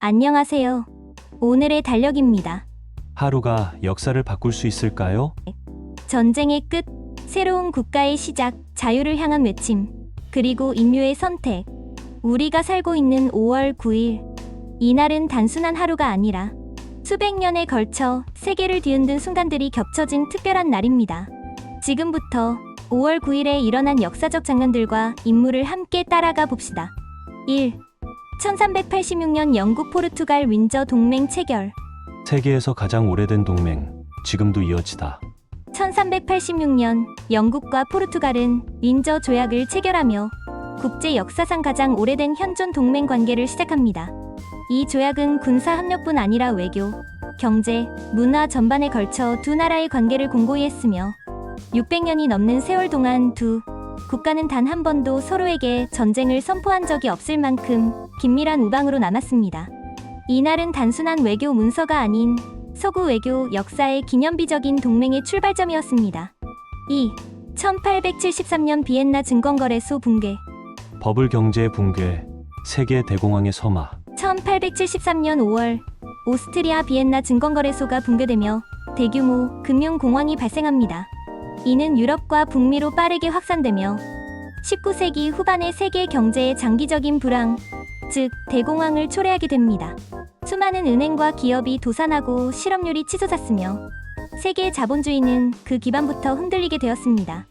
안녕하세요. 오늘의 달력입니다. 하루가 역사를 바꿀 수 있을까요? 전쟁의 끝, 새로운 국가의 시작, 자유를 향한 외침, 그리고 인류의 선택. 우리가 살고 있는 5월 9일. 이날은 단순한 하루가 아니라 수백 년에 걸쳐 세계를 뒤흔든 순간들이 겹쳐진 특별한 날입니다. 지금부터 5월 9일에 일어난 역사적 장면들과 인물을 함께 따라가 봅시다. 1. 1386년 영국 포르투갈 윈저 동맹 체결. 세계에서 가장 오래된 동맹, 지금도 이어지다. 1386년 영국과 포르투갈은 윈저 조약을 체결하며 국제 역사상 가장 오래된 현존 동맹 관계를 시작합니다. 이 조약은 군사 협력뿐 아니라 외교, 경제, 문화 전반에 걸쳐 두 나라의 관계를 공고히 했으며 600년이 넘는 세월 동안 두 국가는 단 한 번도 서로에게 전쟁을 선포한 적이 없을 만큼 긴밀한 우방으로 남았습니다. 이날은 단순한 외교 문서가 아닌 서구 외교 역사의 기념비적인 동맹의 출발점이었습니다. 2. 1873년 비엔나 증권거래소 붕괴. 버블 경제의 붕괴, 세계 대공황의 서마. 1873년 5월 오스트리아 비엔나 증권거래소가 붕괴되며 대규모 금융공황이 발생합니다. 이는 유럽과 북미로 빠르게 확산되며 19세기 후반의 세계 경제의 장기적인 불황, 즉 대공황을 초래하게 됩니다. 수많은 은행과 기업이 도산하고 실업률이 치솟았으며 세계 자본주의는 그 기반부터 흔들리게 되었습니다.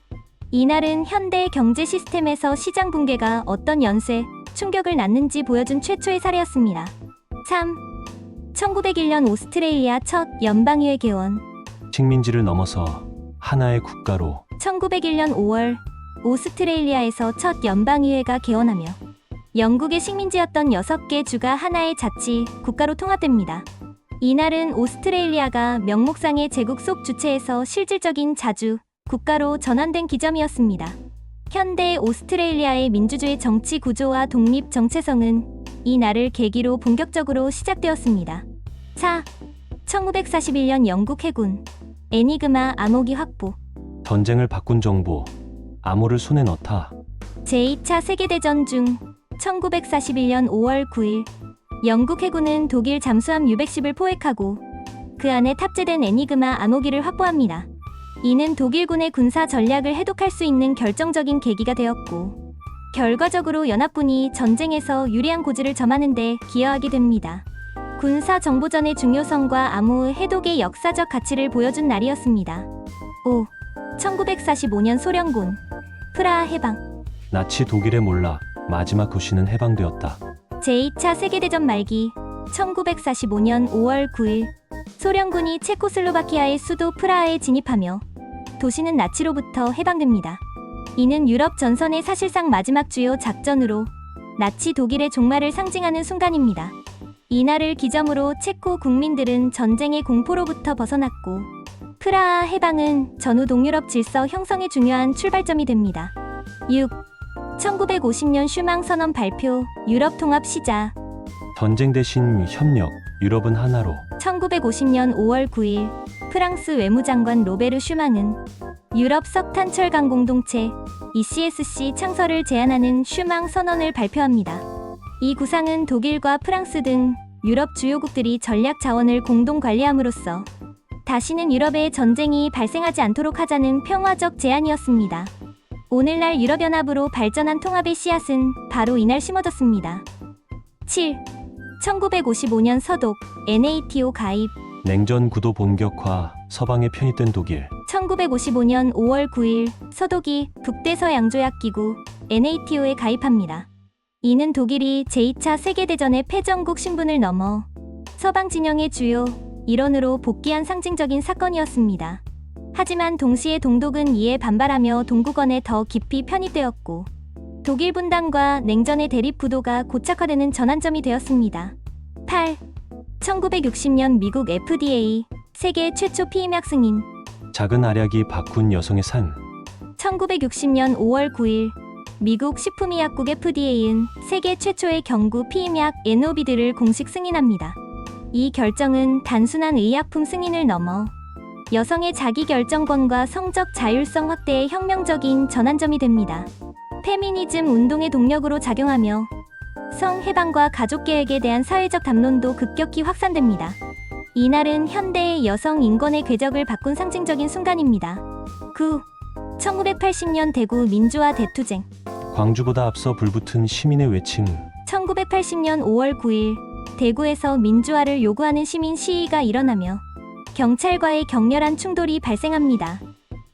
이날은 현대 경제 시스템에서 시장 붕괴가 어떤 연쇄 충격을 낳는지 보여준 최초의 사례였습니다. 3. 1901년 오스트레일리아 첫 연방의회 개원. 식민지를 넘어서 하나의 국가로. 1901년 5월 오스트레일리아에서 첫 연방의회가 개원하며 영국의 식민지였던 6개 주가 하나의 자치 국가로 통합됩니다. 이날은 오스트레일리아가 명목상의 제국 속 주체에서 실질적인 자주 국가로 전환된 기점이었습니다. 현대 오스트레일리아의 민주주의 정치 구조와 독립 정체성은 이 날을 계기로 본격적으로 시작되었습니다. 4. 1941년 영국 해군 애니그마 암호기 확보. 전쟁을 바꾼 정보, 암호를 손에 넣다. 제2차 세계대전 중 1941년 5월 9일 영국 해군은 독일 잠수함 U-110을 포획하고 그 안에 탑재된 애니그마 암호기를 확보합니다. 이는 독일군의 군사 전략을 해독할 수 있는 결정적인 계기가 되었고 결과적으로 연합군이 전쟁에서 유리한 고지를 점하는 데 기여하게 됩니다. 군사 정보전의 중요성과 암호 해독의 역사적 가치를 보여준 날이었습니다. 5. 1945년 소련군 프라하 해방. 나치 독일의 몰락, 마지막 도시는 해방되었다. 제2차 세계대전 말기 1945년 5월 9일 소련군이 체코슬로바키아의 수도 프라하에 진입하며 도시는 나치로부터 해방됩니다. 이는 유럽 전선의 사실상 마지막 주요 작전으로 나치 독일의 종말을 상징하는 순간입니다. 이날을 기점으로 체코 국민들은 전쟁의 공포로부터 벗어났고 프라하 해방은 전후 동유럽 질서 형성의 중요한 출발점이 됩니다. 6. 1950년 슈망 선언 발표, 유럽 통합 시작. 전쟁 대신 협력, 유럽은 하나로. 1950년 5월 9일 프랑스 외무장관 로베르 슈망은 유럽 석탄 철강 공동체 ECSC 창설을 제안하는 슈망 선언을 발표합니다. 이 구상은 독일과 프랑스 등 유럽 주요국들이 전략 자원을 공동 관리함으로써 다시는 유럽에 전쟁이 발생하지 않도록 하자는 평화적 제안이었습니다. 오늘날 유럽연합으로 발전한 통합의 씨앗은 바로 이날 심어졌습니다. 7. 1955년 서독 NATO 가입. 냉전 구도 본격화, 서방에 편입된 독일. 1955년 5월 9일 서독이 북대서양조약기구 NATO에 가입합니다. 이는 독일이 제2차 세계대전의 패전국 신분을 넘어 서방 진영의 주요 일원으로 복귀한 상징적인 사건이었습니다. 하지만 동시에 동독은 이에 반발하며 동구권에 더 깊이 편입되었고 독일 분단과 냉전의 대립 구도가 고착화되는 전환점이 되었습니다. 8. 1960년 미국 FDA 세계 최초 피임약 승인. 작은 알약이 바꾼 여성의 삶. 1960년 5월 9일 미국 식품의약국 FDA는 세계 최초의 경구 피임약 에노비드를 공식 승인합니다. 이 결정은 단순한 의약품 승인을 넘어 여성의 자기결정권과 성적 자율성 확대의 혁명적인 전환점이 됩니다. 페미니즘 운동의 동력으로 작용하며 성해방과 가족계획에 대한 사회적 담론도 급격히 확산됩니다. 이날은 현대의 여성 인권의 궤적을 바꾼 상징적인 순간입니다. 1980년 대구 민주화 대투쟁. 광주보다 앞서 불붙은 시민의 외침. 1980년 5월 9일 대구에서 민주화를 요구하는 시민 시위가 일어나며 경찰과의 격렬한 충돌이 발생합니다.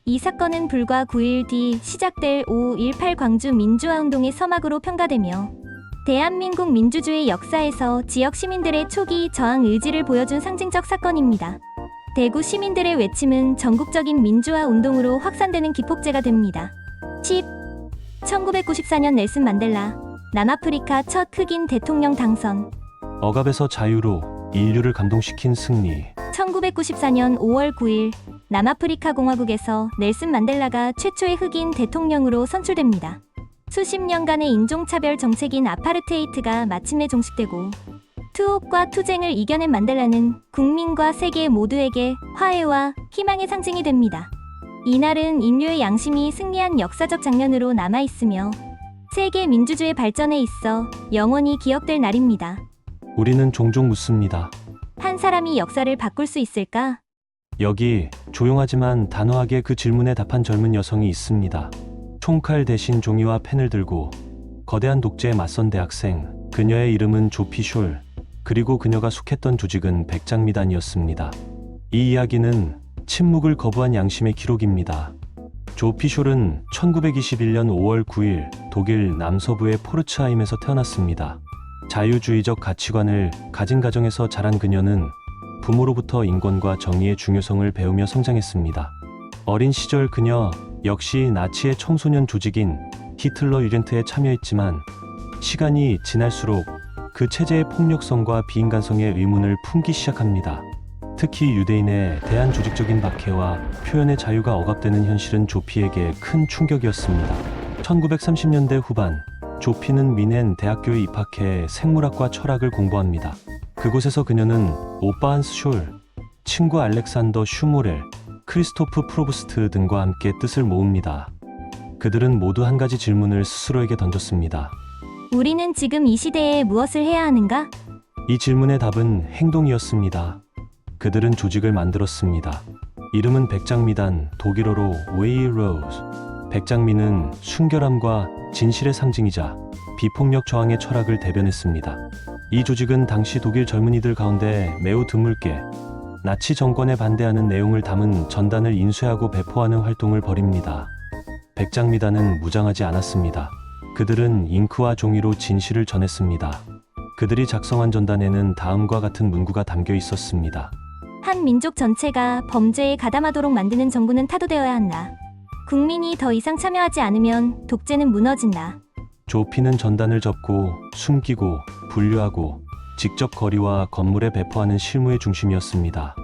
이 사건은 불과 9일 뒤 시작될 5.18 광주 민주화운동의 서막으로 평가되며 대한민국 민주주의 역사에서 지역 시민들의 초기 저항 의지를 보여준 상징적 사건입니다. 대구 시민들의 외침은 전국적인 민주화 운동으로 확산되는 기폭제가 됩니다. 1994년 넬슨 만델라, 남아프리카 첫 흑인 대통령 당선. 억압에서 자유로 인류를 감동시킨 승리. 1994년 5월 9일 남아프리카 공화국에서 넬슨 만델라가 최초의 흑인 대통령으로 선출됩니다. 수십 년간의 인종차별 정책인 아파르테이트가 마침내 종식되고 투옥과 투쟁을 이겨낸 만델라는 국민과 세계 모두에게 화해와 희망의 상징이 됩니다. 이날은 인류의 양심이 승리한 역사적 장면으로 남아있으며 세계 민주주의 발전에 있어 영원히 기억될 날입니다. 우리는 종종 묻습니다. 한 사람이 역사를 바꿀 수 있을까? 여기 조용하지만 단호하게 그 질문에 답한 젊은 여성이 있습니다. 총칼 대신 종이와 펜을 들고 거대한 독재에 맞선 대학생. 그녀의 이름은 조피 숄. 그리고 그녀가 속했던 조직은 백장미단이었습니다. 이 이야기는 침묵을 거부한 양심의 기록입니다. 조피 숄은 1921년 5월 9일 독일 남서부의 포르츠하임에서 태어났습니다. 자유주의적 가치관을 가진 가정에서 자란 그녀는 부모로부터 인권과 정의의 중요성을 배우며 성장했습니다. 어린 시절 그녀 역시 나치의 청소년 조직인 히틀러 유렌트에 참여했지만 시간이 지날수록 그 체제의 폭력성과 비인간성의 의문을 품기 시작합니다. 특히 유대인에 대한 조직적인 박해와 표현의 자유가 억압되는 현실은 조피에게 큰 충격이었습니다. 1930년대 후반 조피는 미넨 대학교에 입학해 생물학과 철학을 공부합니다. 그곳에서 그녀는 오빠 한스 숄, 친구 알렉산더 슈모렐, 크리스토프 프로브스트 등과 함께 뜻을 모읍니다. 그들은 모두 한 가지 질문을 스스로에게 던졌습니다. 우리는 지금 이 시대에 무엇을 해야 하는가? 이 질문의 답은 행동이었습니다. 그들은 조직을 만들었습니다. 이름은 백장미단, 독일어로 웨이로즈. 백장미는 순결함과 진실의 상징이자 비폭력 저항의 철학을 대변했습니다. 이 조직은 당시 독일 젊은이들 가운데 매우 드물게 나치 정권에 반대하는 내용을 담은 전단을 인쇄하고 배포하는 활동을 벌입니다. 백장미단은 무장하지 않았습니다. 그들은 잉크와 종이로 진실을 전했습니다. 그들이 작성한 전단에는 다음과 같은 문구가 담겨 있었습니다. 한 민족 전체가 범죄에 가담하도록 만드는 정부는 타도되어야 한다. 국민이 더 이상 참여하지 않으면 독재는 무너진다. 조피는 전단을 접고 숨기고 분류하고 직접 거리와 건물에 배포하는 실무의 중심이었습니다.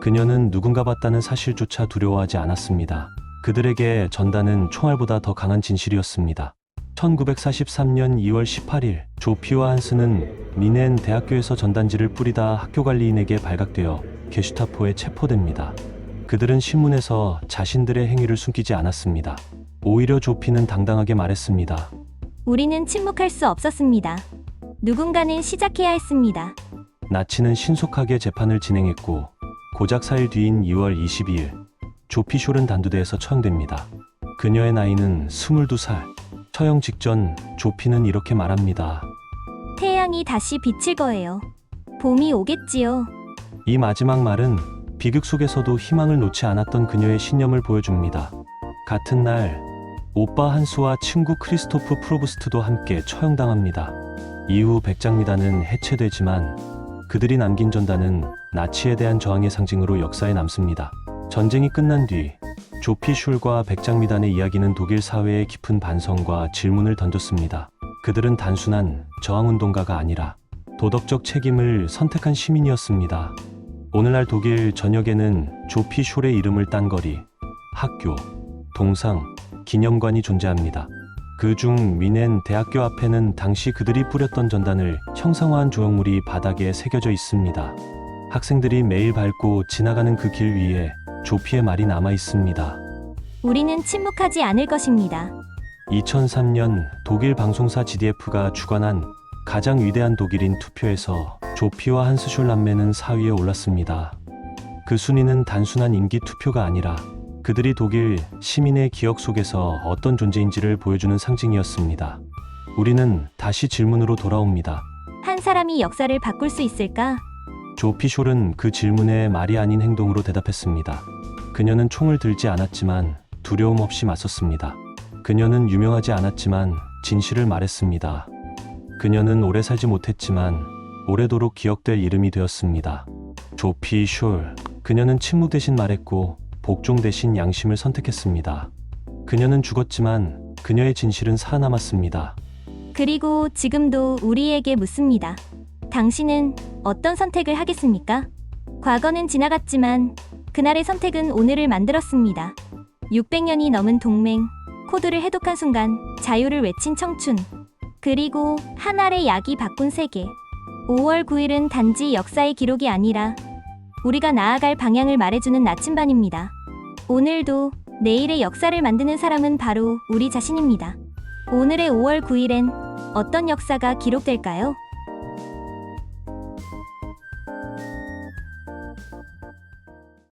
그녀는 누군가 봤다는 사실조차 두려워하지 않았습니다. 그들에게 전단은 총알보다 더 강한 진실이었습니다. 1943년 2월 18일 조피와 한스는 미넨 대학교에서 전단지를 뿌리다 학교관리인에게 발각되어 게슈타포에 체포됩니다. 그들은 신문에서 자신들의 행위를 숨기지 않았습니다. 오히려 조피는 당당하게 말했습니다. 우리는 침묵할 수 없었습니다. 누군가는 시작해야 했습니다. 나치는 신속하게 재판을 진행했고 고작 4일 뒤인 2월 22일 조피 숄은 단두대에서 처형됩니다. 그녀의 나이는 22살. 처형 직전 조피는 이렇게 말합니다. 태양이 다시 비칠 거예요. 봄이 오겠지요. 이 마지막 말은 비극 속에서도 희망을 놓지 않았던 그녀의 신념을 보여줍니다. 같은 날 오빠 한수와 친구 크리스토프 프로브스트도 함께 처형당합니다. 이후 백장미단은 해체되지만 그들이 남긴 전단은 나치에 대한 저항의 상징으로 역사에 남습니다. 전쟁이 끝난 뒤 조피 숄과 백장미단의 이야기는 독일 사회에 깊은 반성과 질문을 던졌습니다. 그들은 단순한 저항운동가가 아니라 도덕적 책임을 선택한 시민이었습니다. 오늘날 독일 전역에는 조피 숄의 이름을 딴 거리, 학교, 동상, 기념관이 존재합니다. 그중 미넨 대학교 앞에는 당시 그들이 뿌렸던 전단을 형상화한 조형물이 바닥에 새겨져 있습니다. 학생들이 매일 밟고 지나가는 그 길 위에 조피의 말이 남아 있습니다. 우리는 침묵하지 않을 것입니다. 2003년 독일 방송사 GDF가 주관한 가장 위대한 독일인 투표에서 조피와 한스슐 남매는 4위에 올랐습니다. 그 순위는 단순한 인기 투표가 아니라 그들이 독일 시민의 기억 속에서 어떤 존재인지를 보여주는 상징이었습니다. 우리는 다시 질문으로 돌아옵니다. 한 사람이 역사를 바꿀 수 있을까? 조피숄은 그 질문에 말이 아닌 행동으로 대답했습니다. 그녀는 총을 들지 않았지만 두려움 없이 맞섰습니다. 그녀는 유명하지 않았지만 진실을 말했습니다. 그녀는 오래 살지 못했지만 오래도록 기억될 이름이 되었습니다. 조피숄. 그녀는 침묵 대신 말했고 복종 대신 양심을 선택했습니다. 그녀는 죽었지만 그녀의 진실은 살아남았습니다. 그리고 지금도 우리에게 묻습니다. 당신은 어떤 선택을 하겠습니까? 과거는 지나갔지만 그날의 선택은 오늘을 만들었습니다. 600년이 넘은 동맹, 코드를 해독한 순간 자유를 외친 청춘, 그리고 한 알의 약이 바꾼 세계. 5월 9일은 단지 역사의 기록이 아니라 우리가 나아갈 방향을 말해주는 나침반입니다. 오늘도 내일의 역사를 만드는 사람은 바로 우리 자신입니다. 오늘의 5월 9일엔 어떤 역사가 기록될까요?